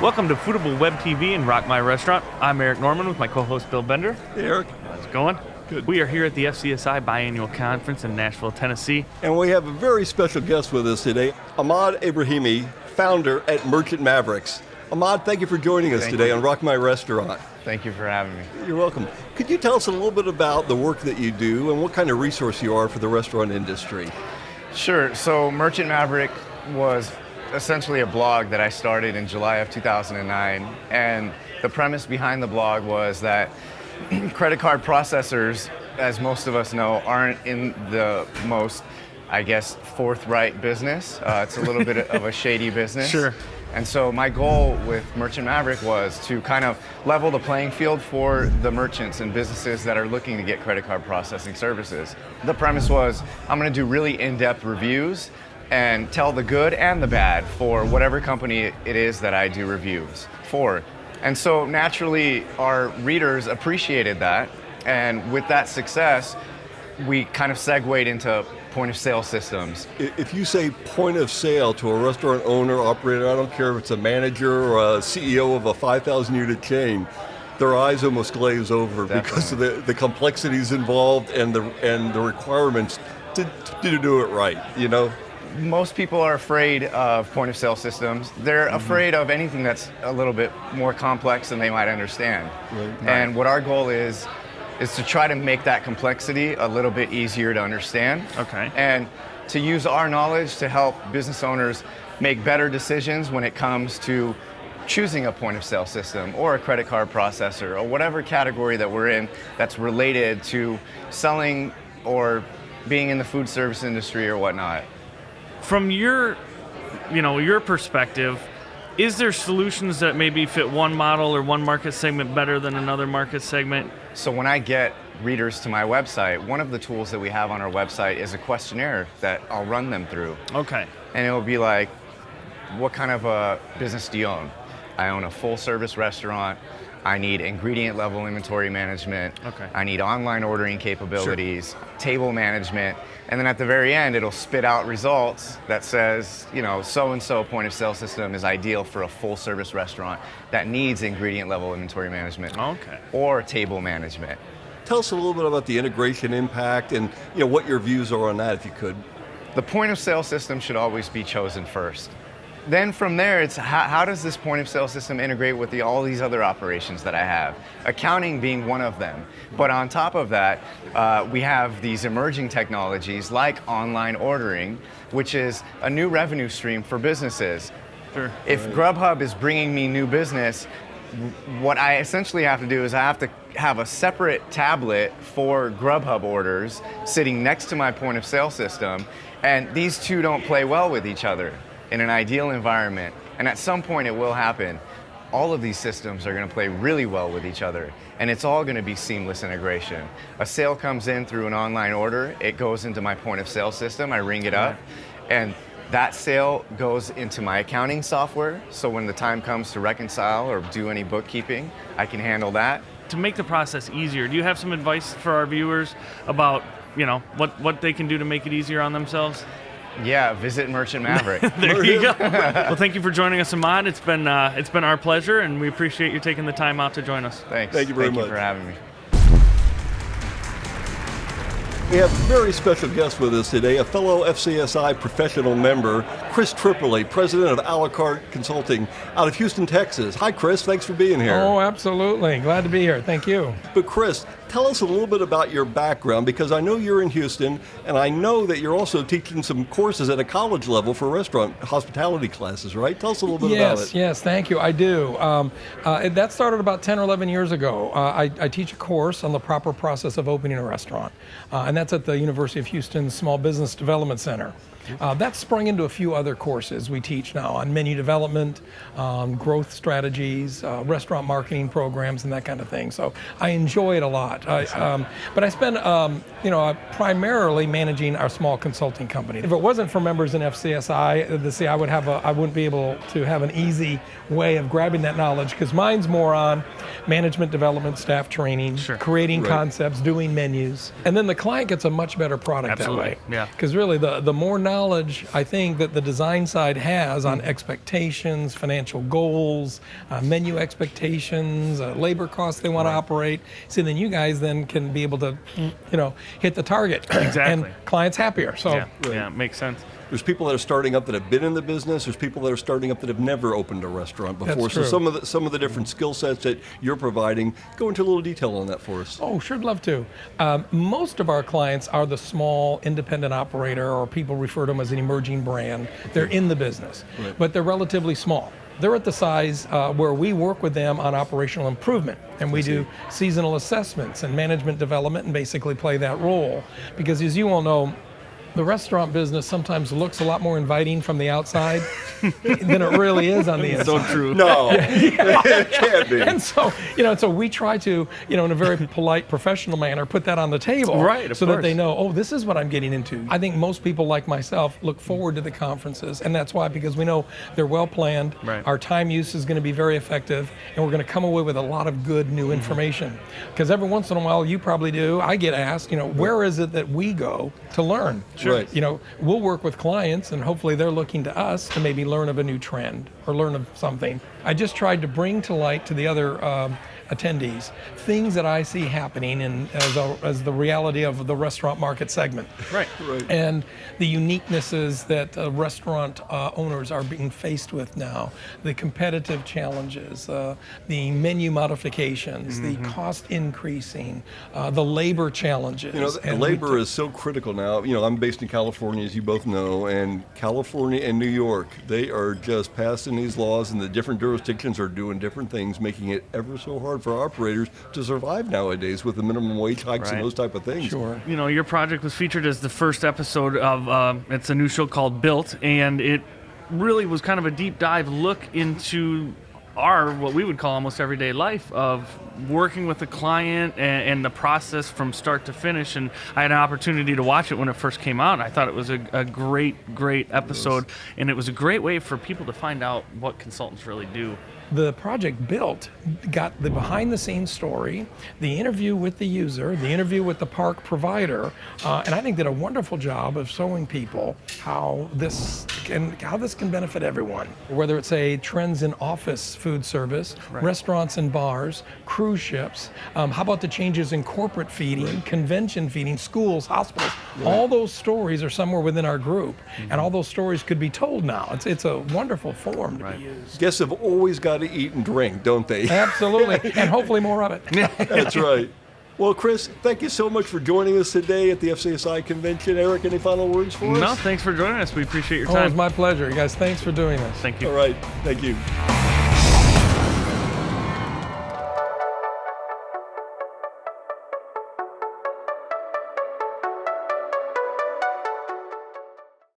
Welcome to Foodable Web TV and Rock My Restaurant. I'm Eric Norman with my co-host Bill Bender. Hey, Eric. How's it going? Good. We are here at the FCSI Biannual Conference in Nashville, Tennessee. And we have a very special guest with us today, Ahmad Ibrahimi, founder at Merchant Mavericks. Ahmad, thank you for joining us today on Rock My Restaurant. Thank you for having me. You're welcome. Could you tell us a little bit about the work that you do and what kind of resource you are for the restaurant industry? Sure. So Merchant Maverick was essentially a blog that I started in July of 2009. And the premise behind the blog was that credit card processors, as most of us know, aren't in the most, I guess, forthright business. It's a little bit of a shady business. Sure. And so my goal with Merchant Maverick was to kind of level the playing field for the merchants and businesses that are looking to get credit card processing services. The premise was I'm going to do really in-depth reviews and tell the good and the bad for whatever company it is that I do reviews for. And so naturally, our readers appreciated that. And with that success, we kind of segued into point of sale systems. If you say point of sale to a restaurant owner, operator, I don't care if it's a manager or a CEO of a 5,000 unit chain, their eyes almost glaze over. Definitely. Because of the complexities involved and the requirements to do it right, you know? Most people are afraid of point of sale systems. They're afraid of anything that's a little bit more complex than they might understand. Right. And what our goal is to try to make that complexity a little bit easier to understand. Okay. And to use our knowledge to help business owners make better decisions when it comes to choosing a point of sale system or a credit card processor or whatever category that we're in that's related to selling or being in the food service industry or whatnot. From your perspective, is there solutions that maybe fit one model or one market segment better than another market segment? So when I get readers to my website, one of the tools that we have on our website is a questionnaire that I'll run them through. Okay. And it'll be like, what kind of a business do you own? I own a full service restaurant. I need ingredient level inventory management. Okay. I need online ordering capabilities, table management. And then at the very end, it'll spit out results that says, so-and-so point of sale system is ideal for a full service restaurant that needs ingredient level inventory management. Okay. Or table management. Tell us a little bit about the integration impact and what your views are on that, if you could. The point of sale system should always be chosen first. Then from there, it's how does this point of sale system integrate with all these other operations that I have? Accounting being one of them. But on top of that, we have these emerging technologies like online ordering, which is a new revenue stream for businesses. Sure. If Grubhub is bringing me new business, what I essentially have to do is I have to have a separate tablet for Grubhub orders sitting next to my point of sale system, and these two don't play well with each other in an ideal environment. And at some point it will happen. All of these systems are going to play really well with each other, and it's all going to be seamless integration. A sale comes in through an online order, it goes into my point of sale system, I ring it up, and that sale goes into my accounting software, so when the time comes to reconcile or do any bookkeeping, I can handle that. To make the process easier, do you have some advice for our viewers about, what they can do to make it easier on themselves? Yeah, visit Merchant Maverick. There you go. Well, thank you for joining us, Ahmad. It's been our pleasure, and we appreciate you taking the time out to join us. Thanks. Thank you very much. Thank you for having me. We have a very special guest with us today, a fellow FCSI professional member, Chris Tripoli, president of A La Carte Consulting out of Houston, Texas. Hi, Chris. Thanks for being here. Oh, absolutely. Glad to be here. Thank you. But Chris, tell us a little bit about your background, because I know you're in Houston, and I know that you're also teaching some courses at a college level for restaurant hospitality classes, right? Tell us a little bit about it. Yes, thank you. I do. That started about 10 or 11 years ago. I teach a course on the proper process of opening a restaurant, and that's at the University of Houston's Small Business Development Center. That's sprung into a few other courses we teach now on menu development, growth strategies, restaurant marketing programs, and that kind of thing. So I enjoy it a lot. But I spend, primarily managing our small consulting company. If it wasn't for members in FCSI, I wouldn't be able to have an easy way of grabbing that knowledge, because mine's more on management development, staff training, creating concepts, doing menus, and then the client gets a much better product that way. Yeah. Because really, the more knowledge knowledge, I think, that the design side has on expectations, financial goals, menu expectations, labor costs they want to operate. So then you guys then can be able to, hit the target. Exactly. And clients happier. So Yeah, makes sense. There's people that are starting up that have been in the business. There's people that are starting up that have never opened a restaurant before. That's So true. some of the different skill sets that you're providing, go into a little detail on that for us. Oh, sure, love to. Most of our clients are the small independent operator, or people refer to them as an emerging brand. They're in the business, but they're relatively small. They're at the size where we work with them on operational improvement, and we do seasonal assessments and management development and basically play that role. Because as you all know, the restaurant business sometimes looks a lot more inviting from the outside than it really is on the inside. So true. No, it can't be. And so, so we try to, in a very polite, professional manner, put that on the table, Right, of so that course. they know, oh, this is what I'm getting into. I think most people like myself look forward to the conferences, and that's why, because we know they're well planned. Right. Our time use is going to be very effective, and we're going to come away with a lot of good new information. Because every once in a while, you probably do, I get asked, where is it that we go to learn? Sure. Right. We'll work with clients, and hopefully they're looking to us to maybe learn of a new trend or learn of something. I just tried to bring to light to the other attendees things that I see happening as the reality of the restaurant market segment. Right. And the uniquenesses that restaurant owners are being faced with now, the competitive challenges, the menu modifications, the cost increasing, the labor challenges. Labor is so critical now. I'm based in California, as you both know, and California and New York, they are just passing these laws, and the different jurisdictions are doing different things, making it ever so hard for operators to survive nowadays with the minimum wage hikes and Right. those type of things. Sure. Your project was featured as the first episode of, it's a new show called Built, and it really was kind of a deep dive look into what we would call almost everyday life of working with a client and the process from start to finish. And I had an opportunity to watch it when it first came out. I thought it was a great episode, and it was a great way for people to find out what consultants really do. The project Built got the behind-the-scenes story, the interview with the user, the interview with the park provider, and I think did a wonderful job of showing people how this can benefit everyone. Whether it's trends in office food service, restaurants and bars, cruise ships. How about the changes in corporate feeding, convention feeding, schools, hospitals? All those stories are somewhere within our group, and all those stories could be told now. It's a wonderful forum to be used. Guests have always got to eat and drink, don't they? Absolutely, and hopefully more of it. That's right. Well, Chris, thank you so much for joining us today at the FCSI convention. Eric, any final words for us? No, thanks for joining us. We appreciate your Oh, it was time. my pleasure. You guys, thanks for doing this. Thank you. All right. Thank you.